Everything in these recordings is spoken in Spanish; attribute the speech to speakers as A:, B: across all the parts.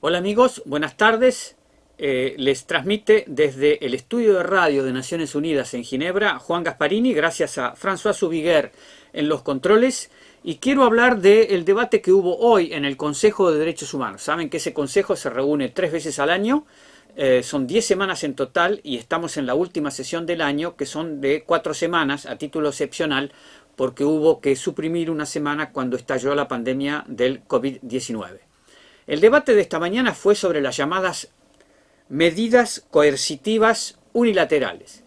A: Hola amigos, buenas tardes. Les transmite desde el estudio de radio de Naciones Unidas en Ginebra Juan Gasparini, gracias a François Zubiguer en los controles. Y quiero hablar del debate que hubo hoy en el Consejo de Derechos Humanos. Saben que ese consejo se reúne 3 veces al año, son 10 semanas en total y estamos en la última sesión del año, que son de 4 semanas a título excepcional, porque hubo que suprimir una semana cuando estalló la pandemia del COVID-19. El debate de esta mañana fue sobre las llamadas medidas coercitivas unilaterales.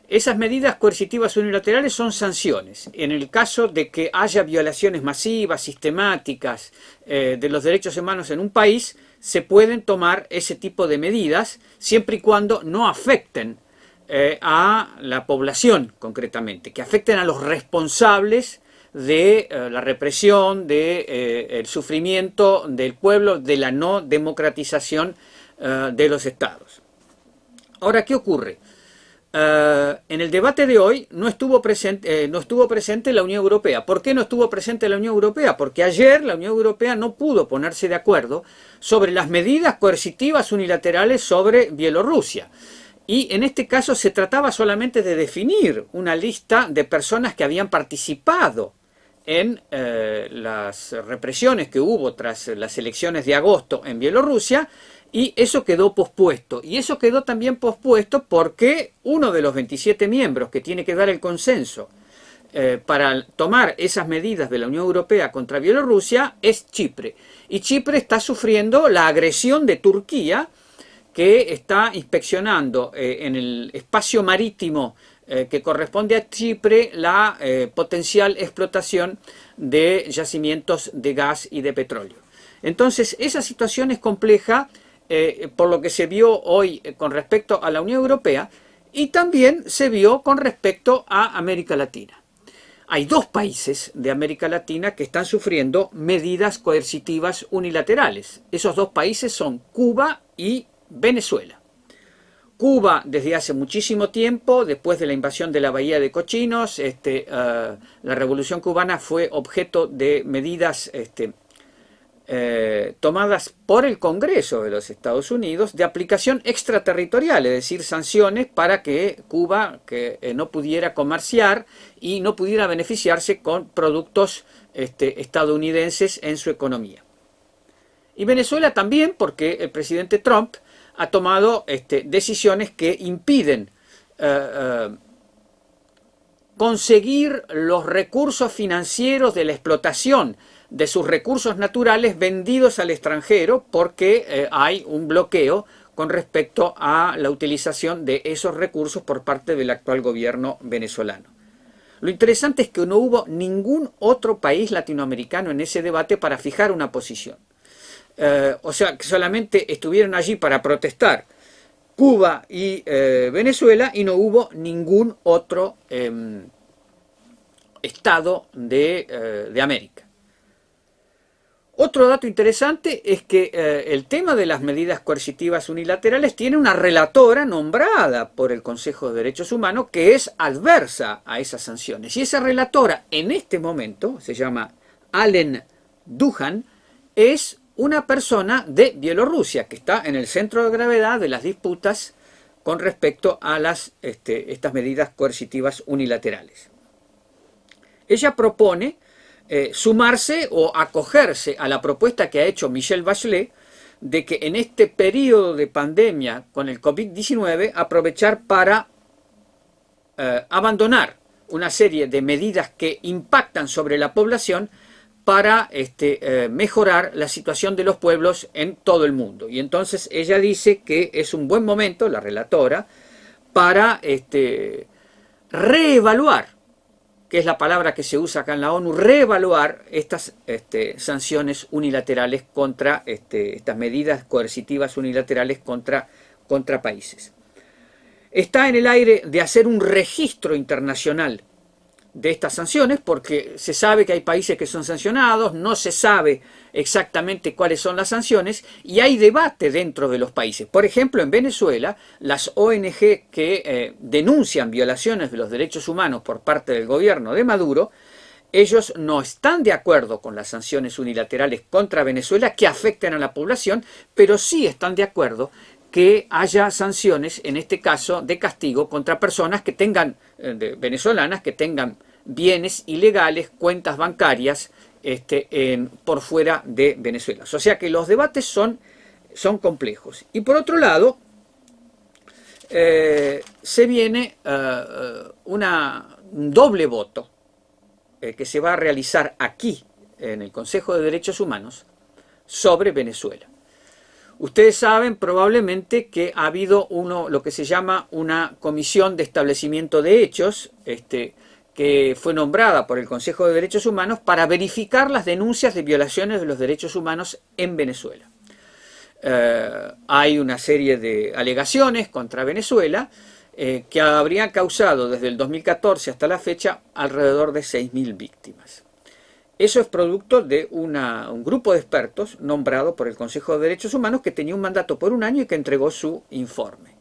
A: Esas medidas coercitivas unilaterales son sanciones. En el caso de que haya violaciones masivas, sistemáticas de los derechos humanos en un país, se pueden tomar ese tipo de medidas siempre y cuando no afecten a la población concretamente, que afecten a los responsables de la represión, el sufrimiento del pueblo, de la no democratización de los estados. Ahora, ¿qué ocurre? En el debate de hoy no estuvo presente la Unión Europea. ¿Por qué no estuvo presente la Unión Europea? Porque ayer la Unión Europea no pudo ponerse de acuerdo sobre las medidas coercitivas unilaterales sobre Bielorrusia. Y en este caso se trataba solamente de definir una lista de personas que habían participado en las represiones que hubo tras las elecciones de agosto en Bielorrusia, y eso quedó pospuesto. Y eso quedó también pospuesto porque uno de los 27 miembros que tiene que dar el consenso para tomar esas medidas de la Unión Europea contra Bielorrusia es Chipre. Y Chipre está sufriendo la agresión de Turquía, que está inspeccionando en el espacio marítimo que corresponde a Chipre la potencial explotación de yacimientos de gas y de petróleo. Entonces, esa situación es compleja por lo que se vio hoy con respecto a la Unión Europea, y también se vio con respecto a América Latina. Hay dos países de América Latina que están sufriendo medidas coercitivas unilaterales. Esos dos países son Cuba y Venezuela. Cuba desde hace muchísimo tiempo, después de la invasión de la Bahía de Cochinos, la Revolución Cubana fue objeto de medidas tomadas por el Congreso de los Estados Unidos de aplicación extraterritorial, es decir, sanciones para que Cuba no pudiera comerciar y no pudiera beneficiarse con productos estadounidenses en su economía. Y Venezuela también, porque el presidente Trump ha tomado decisiones que impiden conseguir los recursos financieros de la explotación de sus recursos naturales vendidos al extranjero, porque hay un bloqueo con respecto a la utilización de esos recursos por parte del actual gobierno venezolano. Lo interesante es que no hubo ningún otro país latinoamericano en ese debate para fijar una posición. O sea, que solamente estuvieron allí para protestar Cuba y Venezuela, y no hubo ningún otro estado de América. Otro dato interesante es que el tema de las medidas coercitivas unilaterales tiene una relatora nombrada por el Consejo de Derechos Humanos que es adversa a esas sanciones. Y esa relatora en este momento, se llama Alen Duhan, es una persona de Bielorrusia que está en el centro de gravedad de las disputas con respecto a estas medidas coercitivas unilaterales. Ella propone sumarse o acogerse a la propuesta que ha hecho Michelle Bachelet de que en este periodo de pandemia con el COVID-19 aprovechar para abandonar una serie de medidas que impactan sobre la población para mejorar la situación de los pueblos en todo el mundo. Y entonces ella dice que es un buen momento, la relatora, para reevaluar, que es la palabra que se usa acá en la ONU, reevaluar estas sanciones unilaterales contra, estas medidas coercitivas unilaterales contra países. Está en el aire de hacer un registro internacional de estas sanciones, porque se sabe que hay países que son sancionados, no se sabe exactamente cuáles son las sanciones, y hay debate dentro de los países. Por ejemplo, en Venezuela, las ONG que denuncian violaciones de los derechos humanos por parte del gobierno de Maduro ellos no están de acuerdo con las sanciones unilaterales contra Venezuela que afecten a la población, pero sí están de acuerdo que haya sanciones, en este caso de castigo, contra personas que tengan, venezolanas, que tengan bienes ilegales, cuentas bancarias por fuera de Venezuela. O sea que los debates son complejos. Y por otro lado, se viene un doble voto que se va a realizar aquí, en el Consejo de Derechos Humanos, sobre Venezuela. Ustedes saben probablemente que ha habido lo que se llama una comisión de establecimiento de hechos, que fue nombrada por el Consejo de Derechos Humanos para verificar las denuncias de violaciones de los derechos humanos en Venezuela. Hay una serie de alegaciones contra Venezuela que habrían causado desde el 2014 hasta la fecha alrededor de 6.000 víctimas. Eso es producto de un grupo de expertos nombrado por el Consejo de Derechos Humanos que tenía un mandato por un año y que entregó su informe,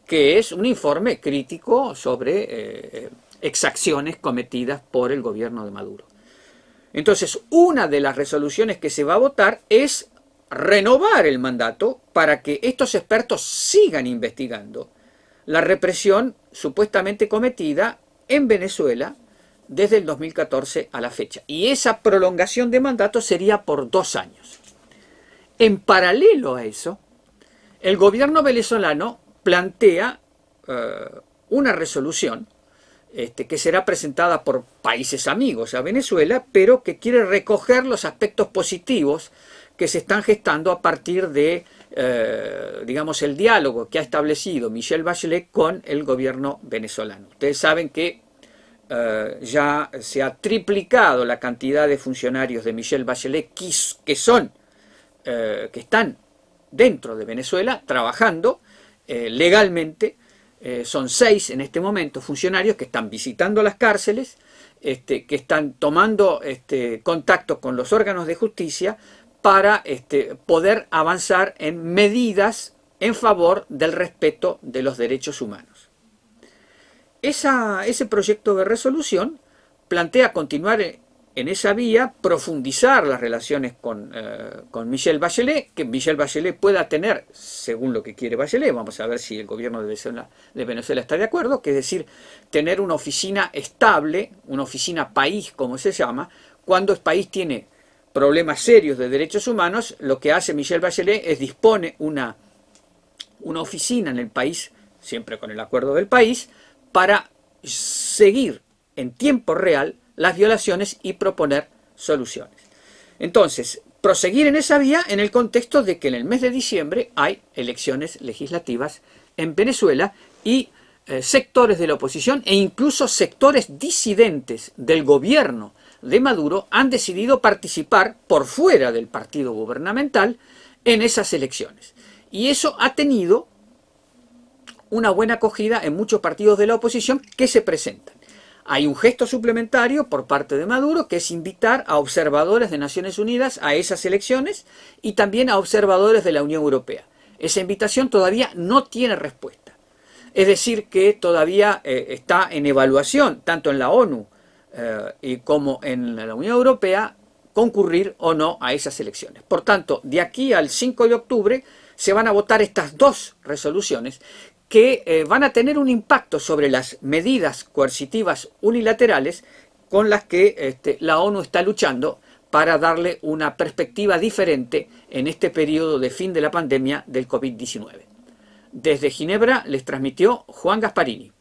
A: que es un informe crítico sobre exacciones cometidas por el gobierno de Maduro. Entonces, una de las resoluciones que se va a votar es renovar el mandato para que estos expertos sigan investigando la represión supuestamente cometida en Venezuela desde el 2014 a la fecha. Y esa prolongación de mandato sería por 2 años. En paralelo a eso, el gobierno venezolano plantea una resolución que será presentada por países amigos a Venezuela, pero que quiere recoger los aspectos positivos que se están gestando a partir de, digamos, el diálogo que ha establecido Michelle Bachelet con el gobierno venezolano. Ustedes saben que ya se ha triplicado la cantidad de funcionarios de Michelle Bachelet que están dentro de Venezuela trabajando legalmente. Son 6 en este momento funcionarios que están visitando las cárceles, que están tomando contacto con los órganos de justicia para poder avanzar en medidas en favor del respeto de los derechos humanos. Ese proyecto de resolución plantea continuar en esa vía, profundizar las relaciones con Michelle Bachelet, que Michelle Bachelet pueda tener, según lo que quiere Bachelet, vamos a ver si el gobierno de Venezuela está de acuerdo, que es decir, tener una oficina estable, una oficina país, como se llama, cuando el país tiene problemas serios de derechos humanos. Lo que hace Michelle Bachelet es dispone una oficina en el país, siempre con el acuerdo del país, para seguir en tiempo real las violaciones y proponer soluciones. Entonces, proseguir en esa vía en el contexto de que en el mes de diciembre hay elecciones legislativas en Venezuela y sectores de la oposición e incluso sectores disidentes del gobierno de Maduro han decidido participar por fuera del partido gubernamental en esas elecciones. Y eso ha tenido una buena acogida en muchos partidos de la oposición que se presentan. Hay un gesto suplementario por parte de Maduro, que es invitar a observadores de Naciones Unidas a esas elecciones y también a observadores de la Unión Europea. Esa invitación todavía no tiene respuesta. Es decir, que todavía está en evaluación, tanto en la ONU como en la Unión Europea, concurrir o no a esas elecciones. Por tanto, de aquí al 5 de octubre se van a votar estas 2 resoluciones que van a tener un impacto sobre las medidas coercitivas unilaterales con las que la ONU está luchando para darle una perspectiva diferente en este periodo de fin de la pandemia del COVID-19. Desde Ginebra les transmitió Juan Gasparini.